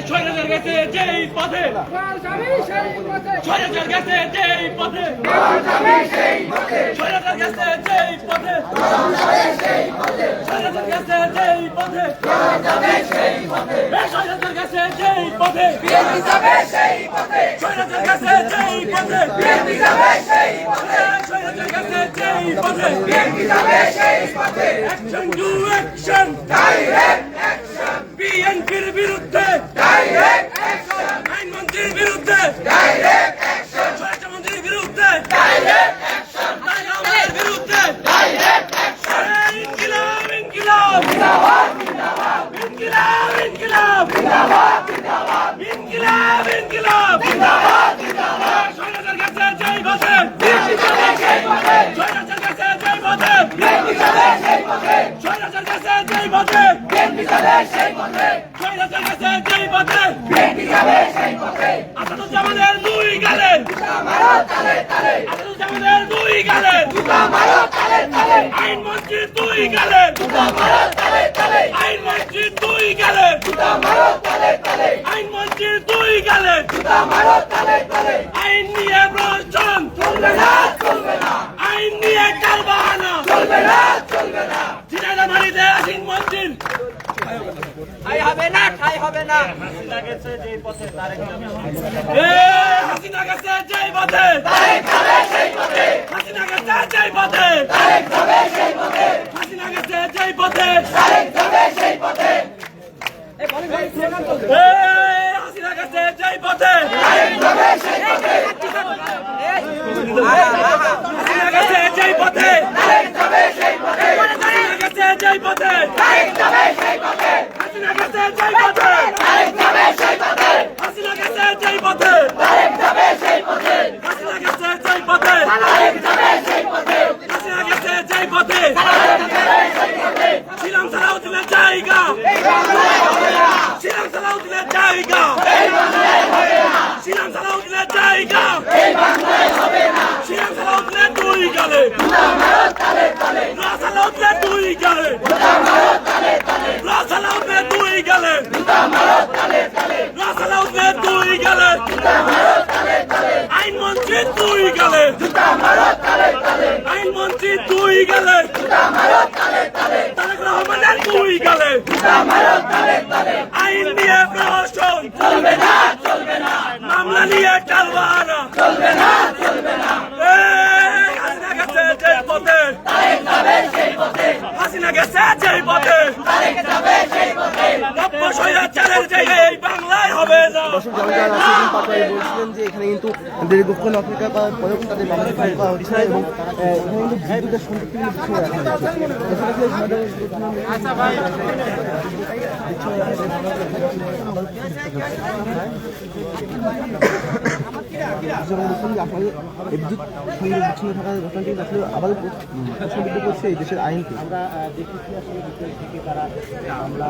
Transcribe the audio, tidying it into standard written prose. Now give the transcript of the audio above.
স্বৈরাচার গেছে যেই পথে, স্বৈরাচার গেছে যেই পথে, স্বৈরাচার গেছে যেই পথে, স্বৈরাচার গেছে যেই পথে, স্বৈরাচার গেছে যেই পথে, স্বৈরাচার গেছে যেই পথে, স্বৈরাচার গেছে যেই পথে, action to action, direct action, বিএনপির বিরুদ্ধে ডাইরেক্ট অ্যাকশন, আইনমন্ত্রীর বিরুদ্ধে ডাইরেক্ট অ্যাকশন, স্বরাষ্ট্রমন্ত্রীর বিরুদ্ধে ডাইরেক্ট অ্যাকশন, আমাদের বিরুদ্ধে ডাইরেক্ট অ্যাকশন, ইনকিলাব ইনকিলাব জিন্দাবাদ জিন্দাবাদ, ইনকিলাব ইনকিলাব জিন্দাবাদ জিন্দাবাদ, ইনকিলাব ইনকিলাব জিন্দাবাদ জিন্দাবাদ, স্বৈরাচার গেছে যেই পথে, সেই পথে, স্বৈরাচার গেছে যেই পথে, সেই পথে, স্বৈরাচার গেছে যেই পথে, সেই পথে, স্বৈরাচার গেছে যেই পথে, সেই পথে, আসাদুজ্জামানের দুই গালে জুতা মারো তালে তালে, আসাদুজ্জামানের দুই গালে জুতা মারো তালে তালে, আইনমন্ত্রীর দুই গালে জুতা মারো তালে তালে, আইনমন্ত্রীর দুই গালে জুতা মারো তালে তালে, আইনমন্ত্রীর দুই গালে জুতা মারো তালে তালে, আইন নিয়ে প্রশ্ন চলবে না চলবে না, আইন নিয়ে টালবাহানা চলবে না চলবে না, জিনাইদহ মারিতে আসিন মন্ত্রীর ঠাই হবে না ঠাই হবে না, হাসিনা গেছে যেই পথে তারেক যাবে, হাসিনা গেছে যেই পথে তারেক যাবে সেই পথে, হাসিনা গেছে যেই পথে তারেক যাবে সেই পথে, হাসিনা গেছে যেই পথে তারেক যাবে সেই পথে, হাসিনা গেছে যেই পথে তারেক যাবে সেই পথে, হাসিনা গেছে যেই পথে তারেক যাবে সেই পথে, হাসিনা গেছে যেই পথে তারেক যাবে সেই পথে, হাসিনা গেছে যেই পথে তারেক যাবে সেই পথে, হাসিনা গেছে যেই পথে তারেক যাবে সেই পথে, হাসিনা গেছে যেই পথে তারেক যাবে সেই পথে, হাসিনা গেছে যেই পথে তারেক যাবে সেই পথে, শিলাম সালাউদ্দিনের জায়গা এই বাংলায় হবে না, শিলাম সালাউদ্দিনের জায়গা এই বাংলায় হবে না, শিলাম সালাউদ্দিনের জায়গা এই বাংলায় হবে না, শিলাম সালাউদ্দিনের দুই গালে জুতা মারো তালে তালে, সালাউদ্দিনের দুই গালে জুতা মারো তালে তালে, সালাউদ্দিনের দুই গালে জুতা মারো তালে তালে, সালাউদ্দিনের দুই গালে জুতা মারো তালে তালে, আইনমন্ত্রীর দুই গালে জুতা মারো তালে তালে, আইনমন্ত্রীর দুই গালে জুতা মারো তালে তালে, তারেক রহমানের দুই গালে জুতা মারো তালে তালে, আইন নিয়ে প্রহসন চলবে না চলবে না, মামলা নিয়ে টালবাহানা চলবে না চলবে না, হাসিনা গেছে যেই পথে তারেক যাবে সেই পথে, হাসিনা গেছে যেই পথে তারেক যাবে সেই পথে, নব্য স্বৈরাচারের জায়গা এই বাংলায় হবে না। দর্শক জনগণ আসিফ পাটোয়ারি বলছিলেন যে এখানে কিন্তু দীর্ঘক্ষণ অপেক্ষা করার পরেও তাদের মামলা ফাইল করা হচ্ছে না এবং এখানে কিন্তু বিদ্যুতের সংযোগ কিন্তু পিছিয়ে রাখা আপনাদের বিদ্যুৎ সংযোগ বিচ্ছিন্ন থাকার ঘটনাটি আসলে আবার প্রশ্নবিদ্ধ করছে এই দেশের আইনকে। আমরা দেখেছি আসলে থেকে তারা মামলা